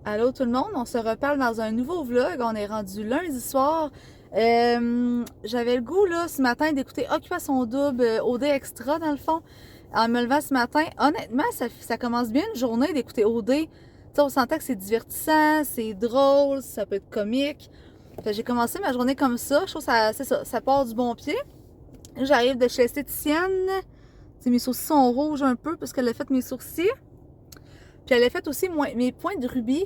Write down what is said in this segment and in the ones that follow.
Allô tout le monde, on se reparle dans un nouveau vlog. On est rendu lundi soir. J'avais le goût là ce matin d'écouter Occupation Double OD Extra dans le fond. En me levant ce matin, honnêtement, ça commence bien une journée d'écouter OD. Tu sais, on s'entend que c'est divertissant, c'est drôle, ça peut être comique. Fait que j'ai commencé ma journée comme ça. Je trouve que c'est ça, ça part du bon pied. J'arrive de chez l'esthéticienne. T'sais, mes sourcils sont rouges un peu parce qu'elle a fait mes sourcils. Puis elle a fait aussi mes points de rubis,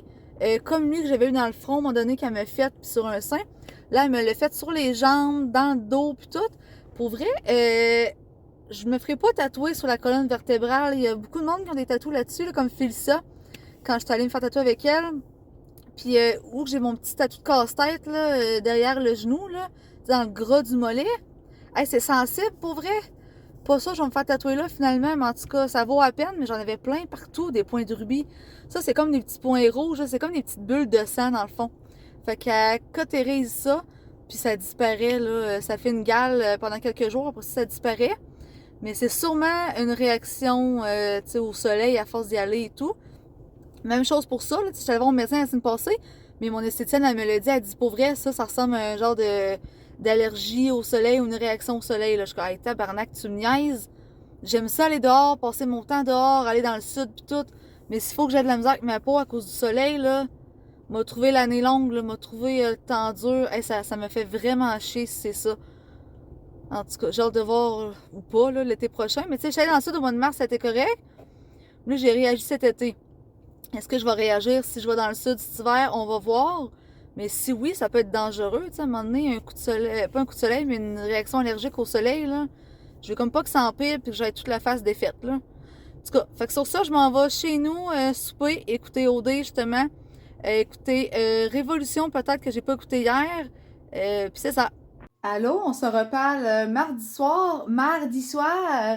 comme lui que j'avais eu dans le front, à un moment donné, qu'elle m'a fait puis sur un sein. Là, elle me l'a fait sur les jambes, dans le dos, puis tout. Pour vrai, je me ferai pas tatouer sur la colonne vertébrale. Il y a beaucoup de monde qui ont des tatous là-dessus, là, comme Philissa, quand je suis allée me faire tatouer avec elle. Puis où j'ai mon petit tatou de casse-tête, là, derrière le genou, là, dans le gras du mollet. Hey, c'est sensible, pour vrai. Pas ça, je vais me faire tatouer là finalement, mais en tout cas, ça vaut à peine, mais j'en avais plein partout, des points de rubis. Ça, c'est comme des petits points rouges, c'est comme des petites bulles de sang dans le fond. Fait qu'elle cautérise ça, puis ça disparaît, là. Ça fait une gale pendant quelques jours, après ça disparaît. Mais c'est sûrement une réaction tu sais, au soleil à force d'y aller et tout. Même chose pour ça, là. J'allais voir mon médecin la semaine passée, mais mon esthéticienne, elle me l'a dit, elle dit pour vrai, ça ressemble à un genre d'allergie au soleil ou une réaction au soleil. Là. Je suis comme, hey, tabarnak, tu me niaises. J'aime ça aller dehors, passer mon temps dehors, aller dans le sud pis tout. Mais s'il faut que j'aie de la misère avec ma peau à cause du soleil, là, m'a trouvé l'année longue, là, m'a trouvé le temps dur. Hey, ça me fait vraiment chier si c'est ça. En tout cas, j'ai hâte de voir ou pas là, l'été prochain. Mais tu sais, je suis allée dans le sud au mois de mars, c'était correct. Là, j'ai réagi cet été. Est-ce que je vais réagir si je vais dans le sud cet hiver? On va voir. Mais si oui, ça peut être dangereux. Tu sais, à un moment donné, un coup de soleil, pas un coup de soleil, mais une réaction allergique au soleil, là. Je veux comme pas que ça empire puis que j'aie toute la face défaite, là. En tout cas, fait que sur ça, je m'en vais chez nous, souper, écouter OD, justement. Écouter Révolution, peut-être que j'ai pas écouté hier. Puis c'est ça. Allô, on se reparle mardi soir. Mardi soir,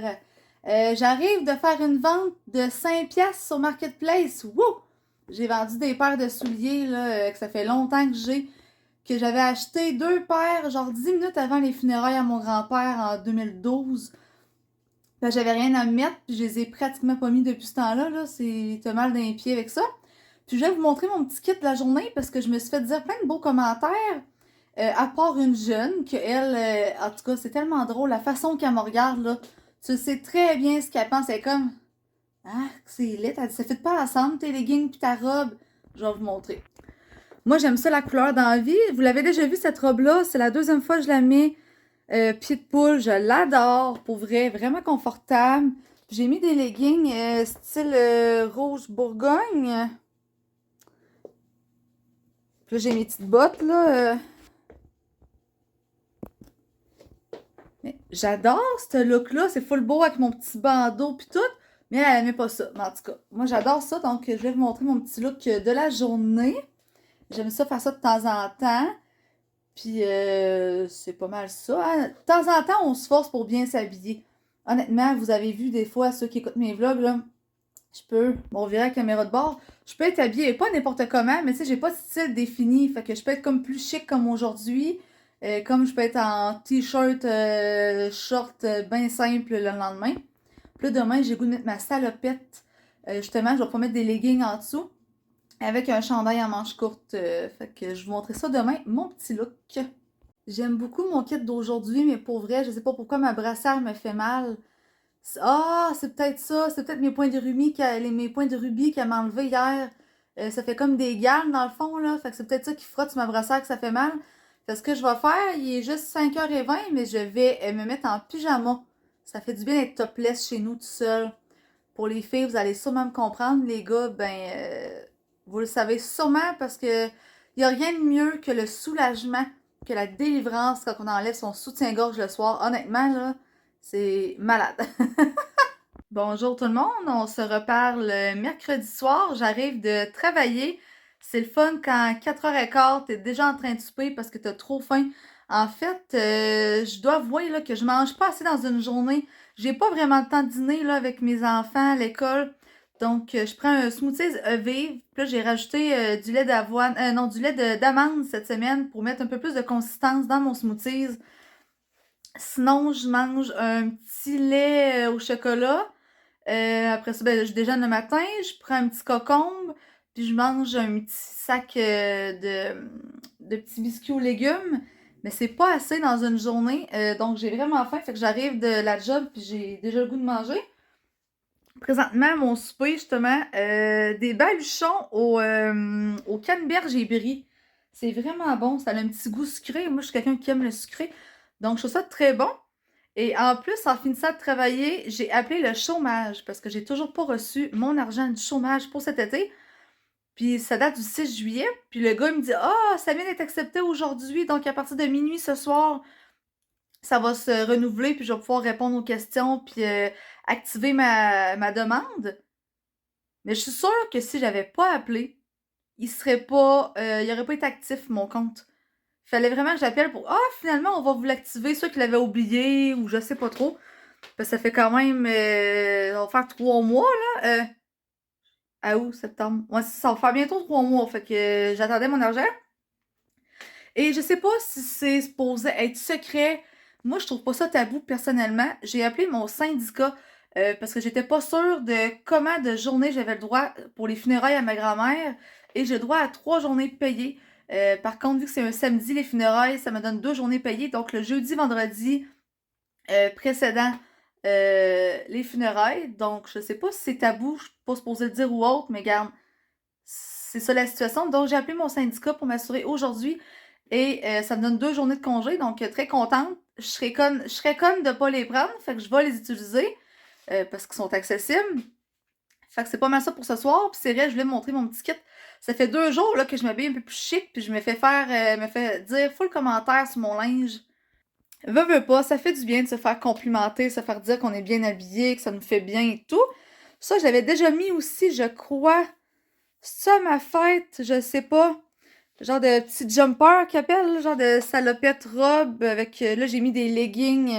j'arrive de faire une vente de 5 pièces sur Marketplace. Wouh! J'ai vendu des paires de souliers là, que ça fait longtemps que j'avais acheté deux paires, genre 10 minutes avant les funérailles à mon grand-père en 2012. Ben, j'avais rien à me mettre, puis je les ai pratiquement pas mis depuis ce temps-là. Là. T'as mal d'un pied avec ça. Puis je vais vous montrer mon petit kit de la journée parce que je me suis fait dire plein de beaux commentaires. À part une jeune, que elle, en tout cas, c'est tellement drôle, la façon qu'elle me regarde, là. Tu sais très bien ce qu'elle pense. Elle est comme, ah, c'est laid. Elle dit, ça fait pas ensemble, tes leggings pis ta robe. Je vais vous montrer. Moi, j'aime ça, la couleur dans la vie. Vous l'avez déjà vu, cette robe-là. C'est la deuxième fois que je la mets. Pied de poule, je l'adore, pour vrai, vraiment confortable. J'ai mis des leggings style rouge Bourgogne. Puis là, j'ai mes petites bottes, là. Mais j'adore ce look-là. C'est full beau avec mon petit bandeau puis tout. Mais elle aimait pas ça. Mais en tout cas, moi, j'adore ça. Donc, je vais vous montrer mon petit look de la journée. J'aime ça faire ça de temps en temps. Puis, c'est pas mal ça. Hein. De temps en temps, on se force pour bien s'habiller. Honnêtement, vous avez vu des fois, ceux qui écoutent mes vlogs, là, je peux, bon, on verra la caméra de bord, je peux être habillée, pas n'importe comment, mais tu sais, j'ai pas de style défini. Fait que je peux être comme plus chic comme aujourd'hui. Comme je peux être en t-shirt, short, bien simple le lendemain. Puis là, demain, j'ai le goût de mettre ma salopette. Justement, je vais pas mettre des leggings en dessous. Avec un chandail en manches courtes. Fait que je vous montrerai ça demain, mon petit look. J'aime beaucoup mon kit d'aujourd'hui, mais pour vrai, je sais pas pourquoi ma brassière me fait mal. Ah, c'est peut-être ça. C'est peut-être mes points de rubis mes points de rubis qu'elle m'a enlevé hier. Ça fait comme des gammes dans le fond, là. Fait que c'est peut-être ça qui frotte sur ma brassière que ça fait mal. Fait que ce que je vais faire, il est juste 5h20, mais je vais me mettre en pyjama. Ça fait du bien d'être topless chez nous tout seul. Pour les filles, vous allez sûrement me comprendre. Les gars, vous le savez sûrement parce que il n'y a rien de mieux que le soulagement, que la délivrance quand on enlève son soutien-gorge le soir. Honnêtement, là, c'est malade. Bonjour tout le monde, on se reparle mercredi soir. J'arrive de travailler. C'est le fun quand 4h15, t'es déjà en train de souper parce que t'as trop faim. En fait, je dois avouer là, que je mange pas assez dans une journée. J'ai pas vraiment le temps de dîner là, avec mes enfants à l'école. Donc, je prends un smoothie Vive. Puis là, j'ai rajouté du lait d'avoine, non, du lait d'amande cette semaine pour mettre un peu plus de consistance dans mon smoothie. Sinon, je mange un petit lait au chocolat. Après ça, ben, je déjeune le matin, je prends un petit cocombe, puis je mange un petit sac de petits biscuits aux légumes, mais c'est pas assez dans une journée, donc j'ai vraiment faim, fait que j'arrive de la job, puis j'ai déjà le goût de manger. Présentement, mon souper, justement, des baluchons au canneberge et brie. C'est vraiment bon, ça a un petit goût sucré. Moi, je suis quelqu'un qui aime le sucré, donc je trouve ça très bon. Et en plus, en finissant de travailler, j'ai appelé le chômage parce que j'ai toujours pas reçu mon argent du chômage pour cet été. Puis ça date du 6 juillet. Puis le gars il me dit: Ah, ça vient d'être accepté aujourd'hui, donc à partir de minuit ce soir, ça va se renouveler, puis je vais pouvoir répondre aux questions, puis activer ma demande. Mais je suis sûre que si j'avais pas appelé, il aurait pas été actif, mon compte. Il fallait vraiment que j'appelle pour: Ah, finalement, on va vous l'activer, soit qu'il l'avait oublié, ou je sais pas trop. Parce que ça fait quand même, ça va faire 3 mois, là. À août, septembre. Ouais, ça va faire bientôt 3 mois. Fait que j'attendais mon argent. Et je sais pas si c'est supposé être secret. Moi, je trouve pas ça tabou personnellement. J'ai appelé mon syndicat parce que j'étais pas sûre de comment de journées j'avais le droit pour les funérailles à ma grand-mère. Et j'ai le droit à 3 journées payées. Par contre, vu que c'est un samedi, les funérailles, ça me donne 2 journées payées. Donc, le jeudi, vendredi précédent les funérailles. Donc, je sais pas si c'est tabou, je suis pas supposée le dire ou autre, mais garde, c'est ça la situation. Donc, j'ai appelé mon syndicat pour m'assurer aujourd'hui et ça me donne 2 journées de congé, donc très contente. Je serais conne de ne pas les prendre, fait que je vais les utiliser parce qu'ils sont accessibles. Fait que c'est pas mal ça pour ce soir. Puis c'est vrai, je voulais montrer mon petit kit. Ça fait 2 jours là, que je m'habille un peu plus chic, puis je me fais dire full commentaire sur mon linge. Veux pas, ça fait du bien de se faire complimenter, se faire dire qu'on est bien habillé, que ça nous fait bien et tout. Ça, je l'avais déjà mis aussi, je crois. Ça, ma fête, je sais pas. Genre de petit jumper qu'ils appellent, genre de salopette robe avec. Là, j'ai mis des leggings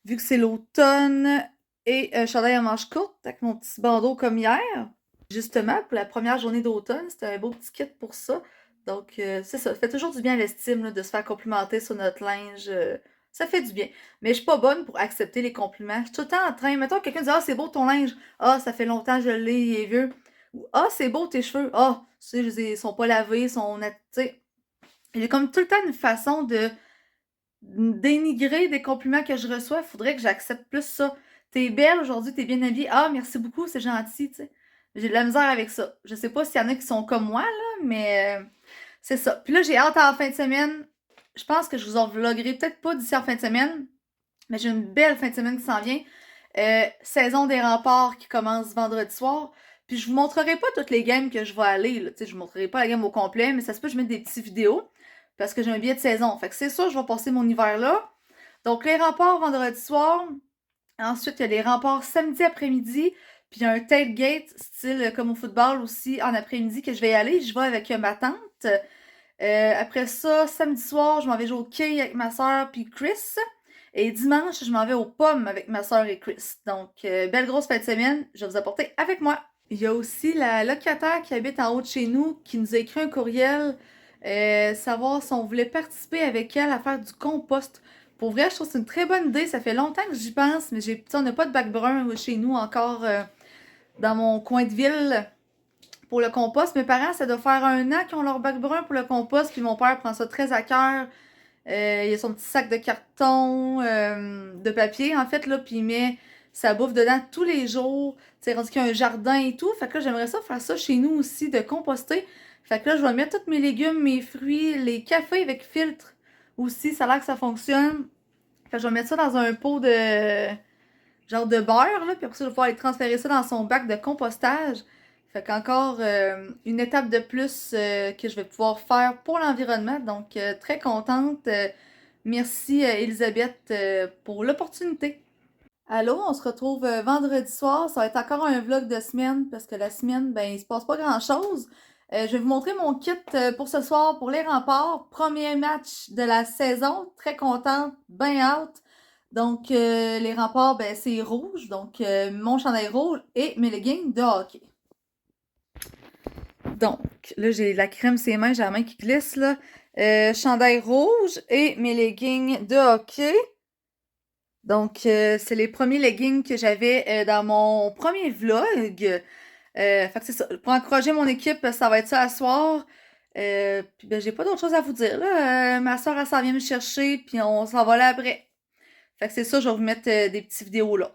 vu que c'est l'automne et un chandail à manches courtes avec mon petit bandeau comme hier. Justement, pour la première journée d'automne, c'était un beau petit kit pour ça. Donc, c'est ça. Ça fait toujours du bien à l'estime là, de se faire complimenter sur notre linge. Ça fait du bien. Mais je suis pas bonne pour accepter les compliments. Je suis tout le temps en train. Mettons, quelqu'un dit: Ah, c'est beau ton linge. Ah, ça fait longtemps que je l'ai, il est vieux. Ou Ah, c'est beau tes cheveux. Ah, tu sais, ils sont pas lavés, ils sont. Tu sais, j'ai comme tout le temps une façon de dénigrer des compliments que je reçois. Faudrait que j'accepte plus ça. T'es belle aujourd'hui, t'es bien habillée. Ah, merci beaucoup, c'est gentil, tu sais. J'ai de la misère avec ça. Je sais pas s'il y en a qui sont comme moi, là, mais c'est ça. Puis là, j'ai hâte en fin de semaine. Je pense que je vous en vloggerai peut-être pas d'ici en fin de semaine, mais j'ai une belle fin de semaine qui s'en vient. Saison des remparts qui commence vendredi soir. Puis je vous montrerai pas toutes les games que je vais aller. Là. Tu sais, je vous montrerai pas la game au complet, mais ça se peut que je mette des petites vidéos parce que j'ai un billet de saison. Fait que c'est sûr, je vais passer mon hiver là. Donc les remparts vendredi soir. Ensuite, il y a les remparts samedi après-midi. Puis il y a un tailgate, style comme au football aussi, en après-midi que je vais y aller. Je vais avec ma tante. Après ça, samedi soir, je m'en vais jouer au quai avec ma soeur puis Chris. Et dimanche, je m'en vais aux pommes avec ma soeur et Chris. Donc, belle grosse fin de semaine, je vais vous apporter avec moi. Il y a aussi la locataire qui habite en haut de chez nous qui nous a écrit un courriel, savoir si on voulait participer avec elle à faire du compost. Pour vrai, je trouve que c'est une très bonne idée. Ça fait longtemps que j'y pense, mais on n'a pas de bac brun chez nous encore dans mon coin de ville pour le compost. Mes parents, ça doit faire 1 an qu'ils ont leur bac brun pour le compost, puis mon père prend ça très à cœur. Il a son petit sac de carton, de papier, en fait, là, puis il met sa bouffe dedans tous les jours. Tu sais, rendu qu'il y a un jardin et tout. Fait que là, j'aimerais ça faire ça chez nous aussi, de composter. Fait que là, je vais mettre tous mes légumes, mes fruits, les cafés avec filtre aussi. Ça a l'air que ça fonctionne. Fait que je vais mettre ça dans un pot de genre de beurre, là, puis après ça, je vais pouvoir aller transférer ça dans son bac de compostage. Fait qu'encore une étape de plus que je vais pouvoir faire pour l'environnement. Donc, très contente. Merci, Elisabeth, pour l'opportunité. Allô, on se retrouve vendredi soir. Ça va être encore un vlog de semaine parce que la semaine, ben, il se passe pas grand-chose. Je vais vous montrer mon kit pour ce soir pour les remparts. Premier match de la saison. Très contente, bien hâte. Donc, les remparts, ben, c'est rouge. Donc, mon chandail rouge et mes leggings de hockey. Donc, là, j'ai la crème sur les mains, j'ai la main qui glisse, là. Chandail rouge et mes leggings de hockey. Donc, c'est les premiers leggings que j'avais dans mon premier vlog. Fait que c'est ça. Pour encourager mon équipe, ça va être ça à soir. Puis ben, j'ai pas d'autre chose à vous dire, là. Ma soeur, elle s'en vient me chercher, puis on s'en va là après. Fait que c'est ça, je vais vous mettre des petites vidéos là.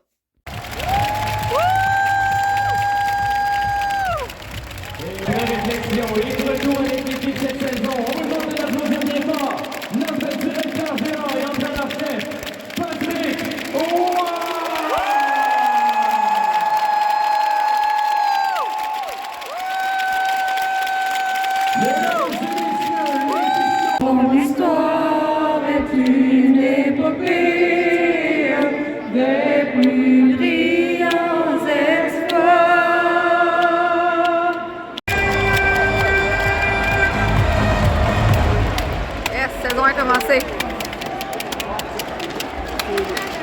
Réflexion et retour à l'équipe cette saison. On vous demande d'applaudir bien fort notre directeur général et entraîneur-chef, Patrick Roy! Mesdames et messieurs, ton histoire est une épopée des plus brillants exploits. Saison a commencé.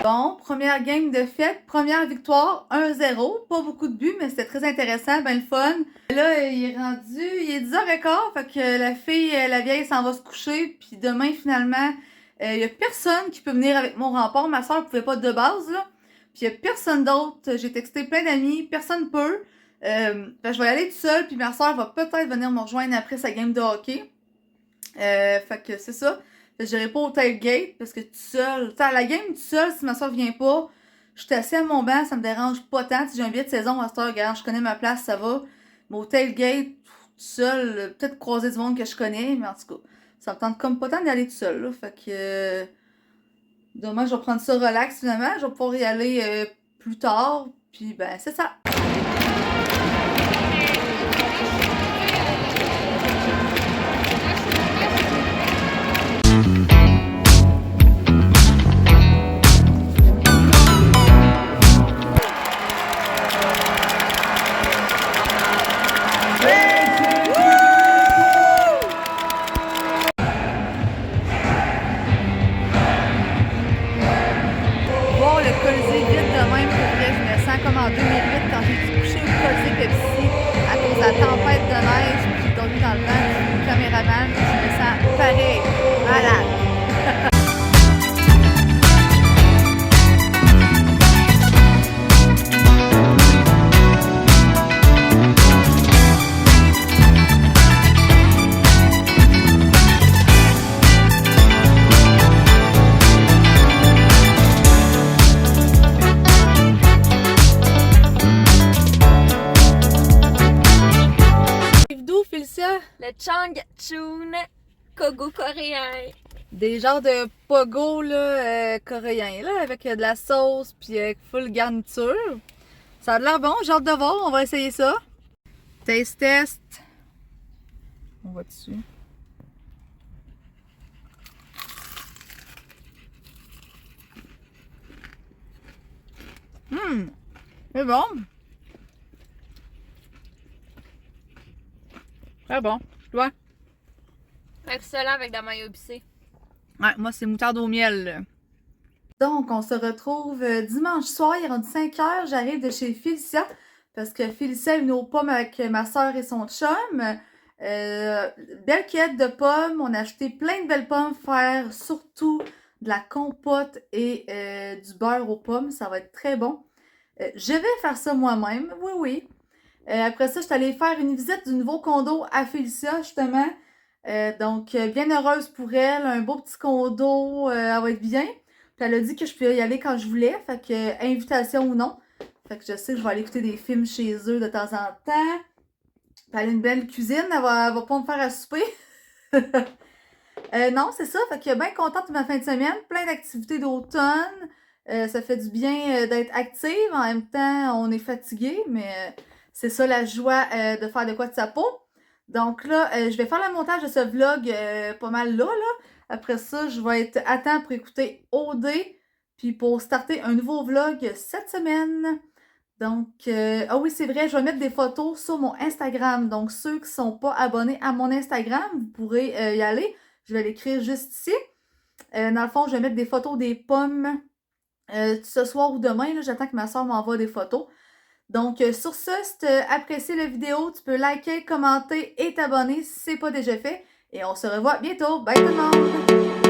Bon, première game de fête, première victoire, 1-0. Pas beaucoup de buts, mais c'était très intéressant, ben le fun. Là, il est 10h15, fait que la fille, la vieille, s'en va se coucher. Puis demain, finalement, il y a personne qui peut venir avec mon rempart. Ma soeur pouvait pas de base, là. Puis il y a personne d'autre. J'ai texté plein d'amis, personne peut. Je vais y aller toute seule, puis ma soeur va peut-être venir me rejoindre après sa game de hockey. Fait que c'est ça. Fait que j'irai pas au tailgate parce que tout seul, à la game tout seul, si ma soeur vient pas, je suis assis à mon banc, ça me dérange pas tant. Si j'ai un billet de saison à cette heure, regarde, je connais ma place, ça va. Mais au tailgate, tout seul, peut-être croiser du monde que je connais, mais en tout cas, ça me tente comme pas tant d'aller tout seul, là. Fait que demain, je vais prendre ça relax finalement. Je vais pouvoir y aller plus tard. Puis ben, c'est ça. Le Colisée vide de même, pour vrai, je me sens comme en 2008 quand j'ai dû coucher au Colisée Pepsi à cause de la tempête de neige, puis j'ai dormi dans le vent du caméraman, je me sens pareil, malade. Le Changchun Kogo coréen. Des genres de pogo là, coréens là, avec de la sauce puis avec full garniture. Ça a l'air bon, j'ai hâte de voir, on va essayer ça. Taste test. On va dessus. C'est bon. Très bon. Toi? Excellent avec de la mayo épicée. Ouais, moi c'est moutarde au miel. Là. Donc, on se retrouve dimanche soir, il est rendu 5h, j'arrive de chez Félicia, parce que Félicia est venue aux pommes avec ma soeur et son chum. Belle cueillette de pommes, on a acheté plein de belles pommes, faire surtout de la compote et du beurre aux pommes, ça va être très bon. Je vais faire ça moi-même, oui, oui. Après ça, je suis allée faire une visite du nouveau condo à Félicia, justement. Donc, bien heureuse pour elle, un beau petit condo, elle va être bien. Puis elle a dit que je pouvais y aller quand je voulais, fait que invitation ou non. Fait que je sais que je vais aller écouter des films chez eux de temps en temps. Puis elle a une belle cuisine, elle va pas me faire à souper. Non, c'est ça, fait que bien contente de ma fin de semaine, plein d'activités d'automne. Ça fait du bien d'être active, en même temps on est fatigué, mais c'est ça la joie de faire de quoi de sa peau. Donc là, je vais faire le montage de ce vlog pas mal là. Après ça, je vais être à temps pour écouter OD, puis pour starter un nouveau vlog cette semaine. Donc, ah oui, c'est vrai, je vais mettre des photos sur mon Instagram. Donc, ceux qui ne sont pas abonnés à mon Instagram, vous pourrez y aller. Je vais l'écrire juste ici. Dans le fond, je vais mettre des photos des pommes ce soir ou demain. J'attends que ma soeur m'envoie des photos. Donc, sur ce, si tu as apprécié la vidéo, tu peux liker, commenter et t'abonner si ce n'est pas déjà fait. Et on se revoit bientôt. Bye tout le monde!